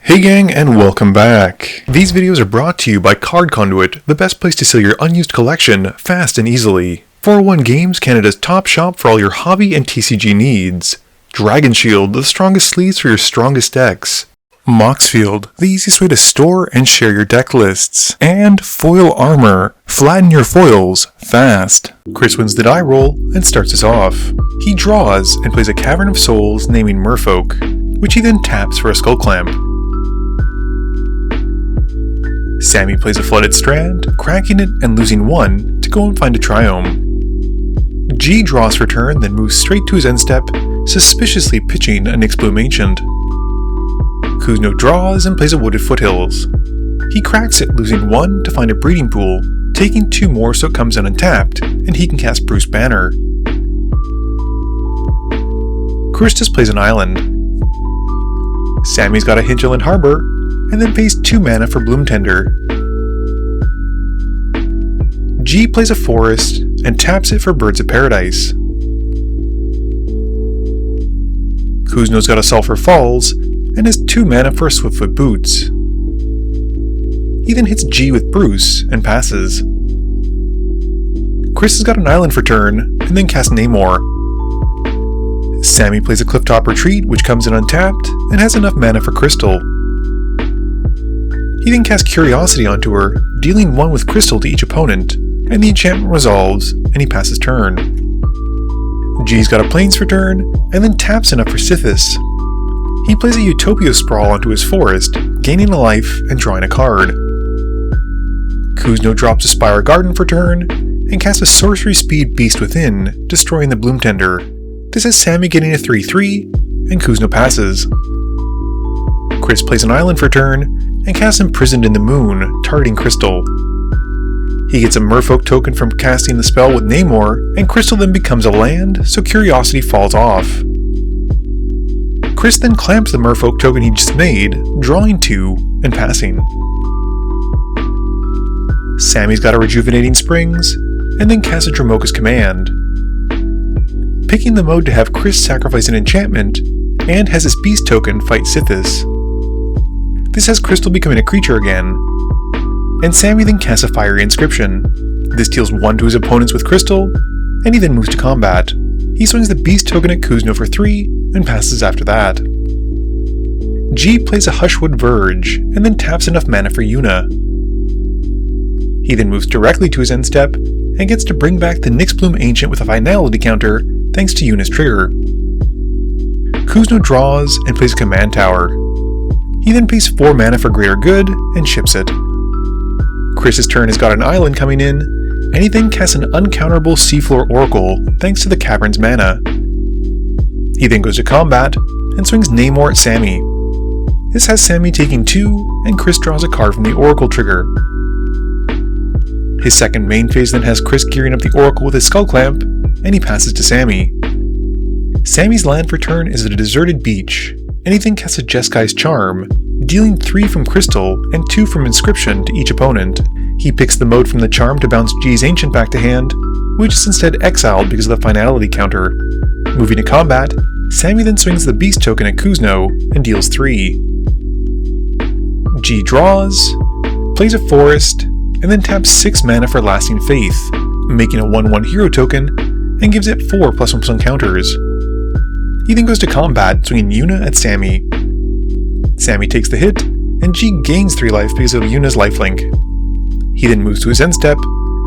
Hey gang, and welcome back. These videos are brought to you by Card Conduit, the best place to sell your unused collection fast and easily. 401 Games, Canada's top shop for all your hobby and TCG needs. Dragon Shield, the strongest sleeves for your strongest decks. Moxfield, the easiest way to store and share your deck lists. And Foil Armor, flatten your foils fast. Chris wins the die roll and starts us off. He draws and plays a Cavern of Souls naming Merfolk, which he then taps for a Skull Clamp. Sammy plays a Flooded Strand, cracking it and losing one to go and find a Triome. G draws for turn, then moves straight to his end step, suspiciously pitching a Nyxbloom Ancient. Kuzno draws and plays a Wooded Foothills. He cracks it, losing one to find a Breeding Pool, taking two more so it comes in untapped, and he can cast Bruce Banner. Christus plays an Island. Sammy's got a Hinterland Harbor, and then pays 2 mana for Bloom Tender. G plays a Forest and taps it for Birds of Paradise. Kuzno's got a Sulphur Falls and has 2 mana for Swiftfoot Boots. He then hits G with Bruce and passes. Chris has got an Island for turn and then casts Namor. Sammy plays a Clifftop Retreat, which comes in untapped and has enough mana for Crystal. He then casts Curiosity onto her, dealing 1 with Crystal to each opponent, and the enchantment resolves, and he passes turn. G's got a Plains for turn, and then taps enough for Sithis. He plays a Utopia Sprawl onto his forest, gaining a life and drawing a card. Kuzno drops a Spire Garden for turn, and casts a Sorcery Speed Beast Within, destroying the Bloom Tender. This has Sammy getting a 3/3, and Kuzno passes. Chris plays an Island for turn, and casts Imprisoned in the Moon, targeting Crystal. He gets a Merfolk token from casting the spell with Namor, and Crystal then becomes a land, so Curiosity falls off. Chris then clamps the Merfolk token he just made, drawing 2, and passing. Sammy's got a Rejuvenating Springs, and then casts a Dromoka's Command. Picking the mode to have Chris sacrifice an enchantment, and has his Beast token fight Sithis. This has Crystal becoming a creature again, and Sammy then casts a Fiery Inscription. This deals 1 to his opponents with Crystal, and he then moves to combat. He swings the Beast token at Kuzno for 3, and passes after that. G plays a Hushwood Verge, and then taps enough mana for Yuna. He then moves directly to his end step, and gets to bring back the Nyxbloom Ancient with a Finality counter, thanks to Yuna's trigger. Kuzno draws and plays a Command Tower. He then pays 4 mana for Greater Good, and ships it. Chris's turn has got an Island coming in, and he then casts an uncounterable Seafloor Oracle, thanks to the Cavern's mana. He then goes to combat, and swings Namor at Sammy. This has Sammy taking 2, and Chris draws a card from the Oracle trigger. His second main phase then has Chris gearing up the Oracle with his Skull Clamp, and he passes to Sammy. Sammy's land for turn is a Deserted Beach, and he then casts a Jeskai's Charm, dealing 3 from Crystal and 2 from Inscription to each opponent. He picks the mode from the Charm to bounce G's Ancient back to hand, which is instead exiled because of the Finality counter. Moving to combat, Sammy then swings the Beast token at Kuzno and deals 3. G draws, plays a Forest, and then taps 6 mana for Lasting Faith, making a 1/1 hero token, and gives it 4 +1/+1 counters. He then goes to combat, swinging Yuna at Sammy. Sammy takes the hit, and G gains 3 life because of Yuna's lifelink. He then moves to his end step,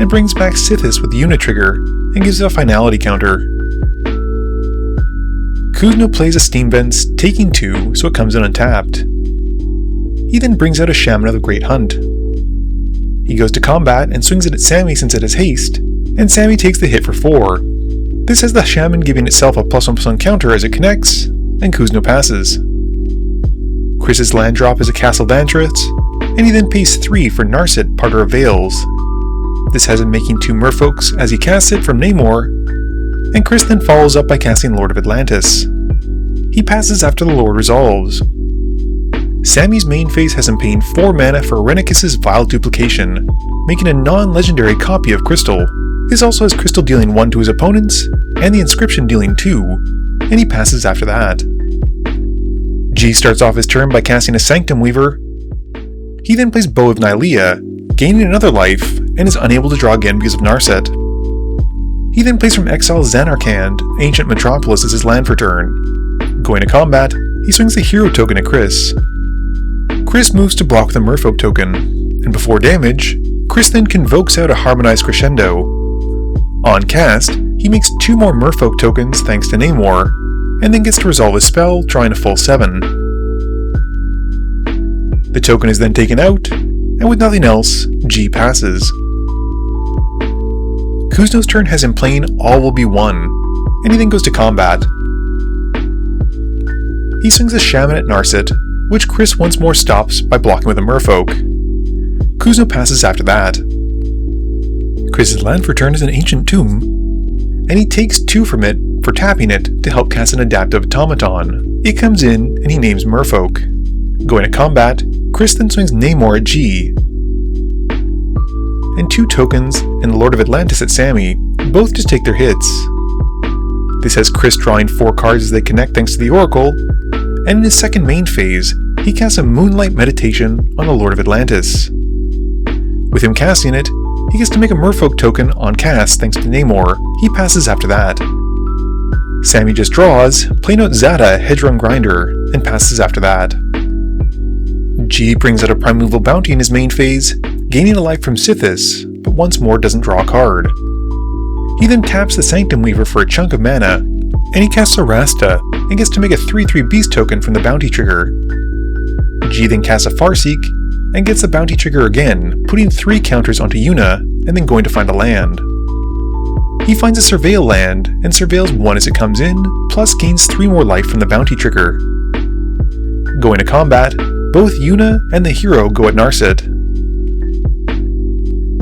and brings back Sithis with the Yuna trigger, and gives it a Finality counter. Kuzno plays a Steam Vents, taking 2, so it comes in untapped. He then brings out a Shaman of the Great Hunt. He goes to combat, and swings it at Sammy since it has haste, and Sammy takes the hit for 4. This has the Shaman giving itself a +1/+1 counter as it connects, and Kuzno passes. Chris's land drop is a Castle Vantress, and he then pays 3 for Narset, Parter of Veils. This has him making 2 Merfolks as he casts it from Namor, and Chris then follows up by casting Lord of Atlantis. He passes after the Lord resolves. Sammy's main phase has him paying 4 mana for Renicus's Vile Duplication, making a non-legendary copy of Crystal. This also has Crystal dealing 1 to his opponents, and the Inscription dealing 2, and he passes after that. G starts off his turn by casting a Sanctum Weaver. He then plays Bow of Nylea, gaining another life, and is unable to draw again because of Narset. He then plays from exile Zanarkand, Ancient Metropolis as his land for turn. Going to combat, he swings the hero token at Chris. Chris moves to block the Merfolk token, and before damage, Chris then convokes out a Harmonized Crescendo. On cast, he makes 2 more Merfolk tokens thanks to Namor, and then gets to resolve his spell, drawing a full 7. The token is then taken out, and with nothing else, G passes. Kuzno's turn has him playing All Will Be One, and he then goes to combat. He swings a Shaman at Narset, which Chris once more stops by blocking with a Merfolk. Kuzno passes after that. Chris's land for turn is an Ancient Tomb, and he takes 2 from it for tapping it to help cast an Adaptive Automaton. It comes in, and he names Merfolk. Going to combat, Chris then swings Namor at G, and 2 tokens and the Lord of Atlantis at Sammy, both just take their hits. This has Chris drawing 4 cards as they connect thanks to the Oracle, and in his second main phase, he casts a Moonlight Meditation on the Lord of Atlantis. With him casting it, he gets to make a Merfolk token on cast thanks to Namor. He passes after that. Sammy just draws, playing out Zada, Hedron Grinder, and passes after that. G brings out a Primeval Bounty in his main phase, gaining a life from Sithis, but once more doesn't draw a card. He then taps the Sanctum Weaver for a chunk of mana, and he casts a Rasta, and gets to make a 3/3 Beast token from the Bounty trigger. G then casts a Farseek, and gets the Bounty trigger again, putting 3 counters onto Yuna, and then going to find a land. He finds a Surveil land, and surveils 1 as it comes in, plus gains 3 more life from the Bounty trigger. Going to combat, both Yuna and the hero go at Narset.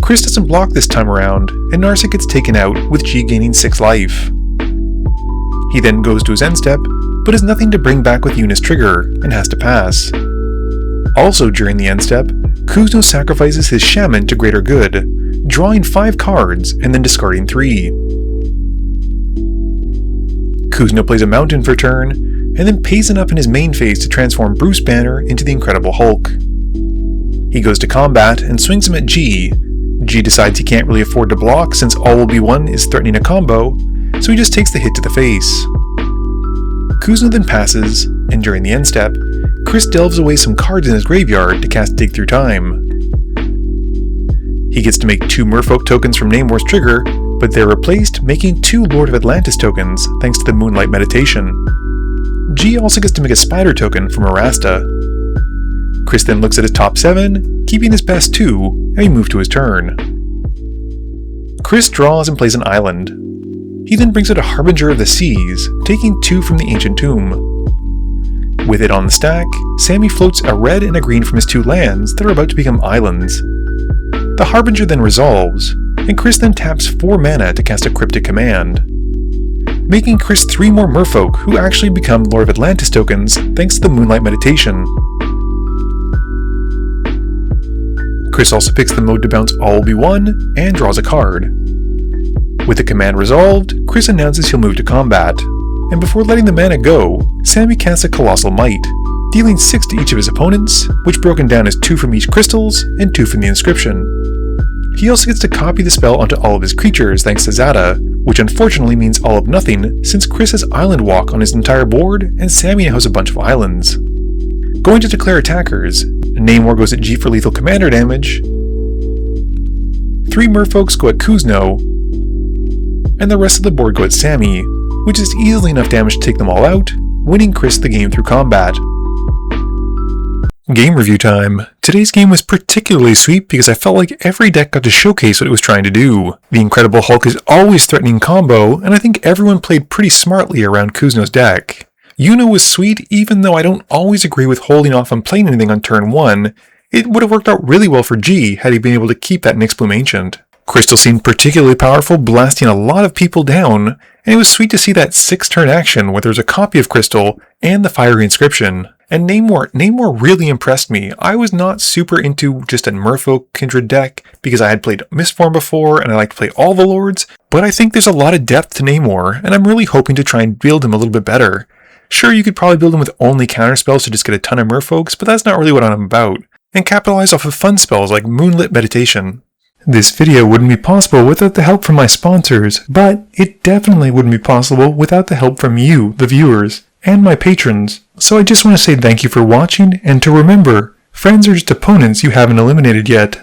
Chris doesn't block this time around, and Narset gets taken out with G gaining 6 life. He then goes to his end step, but has nothing to bring back with Yuna's trigger, and has to pass. Also during the end step, Kuzno sacrifices his Shaman to greater good, drawing 5 cards and then discarding 3. Kuzno plays a Mountain for turn, and then pays enough in his main phase to transform Bruce Banner into the Incredible Hulk. He goes to combat and swings him at G. G decides he can't really afford to block since All Will Be One is threatening a combo, so he just takes the hit to the face. Kuzno then passes, and during the end step, Chris delves away some cards in his graveyard to cast Dig Through Time. He gets to make 2 Merfolk tokens from Namor's trigger, but they're replaced, making 2 Lord of Atlantis tokens thanks to the Moonlight Meditation. G also gets to make a Spider token from Arasta. Chris then looks at his top 7, keeping his best 2, and we move to his turn. Chris draws and plays an island. He then brings out a Harbinger of the Seas, taking 2 from the Ancient Tomb. With it on the stack, Sammy floats a red and a green from his 2 lands that are about to become islands. The Harbinger then resolves, and Chris then taps 4 mana to cast a Cryptic Command, making Chris 3 more Merfolk who actually become Lord of Atlantis tokens thanks to the Moonlight Meditation. Chris also picks the mode to bounce All Will Be One, and draws a card. With the command resolved, Chris announces he'll move to combat, and before letting the mana go, Sammy casts a Colossal Might, dealing 6 to each of his opponents, which broken down as 2 from each crystals, and 2 from the inscription. He also gets to copy the spell onto all of his creatures thanks to Zada, which unfortunately means all of nothing since Chris has Island Walk on his entire board, and Sammy now has a bunch of islands. Going to declare attackers, Namor goes at G for lethal commander damage, 3 Merfolks go at Kuzno, and the rest of the board go at Sammy, which is easily enough damage to take them all out, winning Chris the game through combat. Game review time. Today's game was particularly sweet because I felt like every deck got to showcase what it was trying to do. The Incredible Hulk is always threatening combo, and I think everyone played pretty smartly around Kuzno's deck. Yuna was sweet even though I don't always agree with holding off on playing anything on turn 1. It would have worked out really well for G had he been able to keep that Nyxbloom Ancient. Crystal seemed particularly powerful, blasting a lot of people down, and it was sweet to see that 6-turn action where there's a copy of Crystal and the Fiery Inscription. And Namor really impressed me. I was not super into just a Merfolk Kindred deck because I had played Mistform before and I like to play all the Lords, but I think there's a lot of depth to Namor, and I'm really hoping to try and build him a little bit better. Sure, you could probably build them with only counterspells to just get a ton of merfolks, but that's not really what I'm about, and capitalize off of fun spells like Moonlit Meditation. This video wouldn't be possible without the help from my sponsors, but it definitely wouldn't be possible without the help from you, the viewers, and my patrons. So I just want to say thank you for watching, and to remember, friends are just opponents you haven't eliminated yet.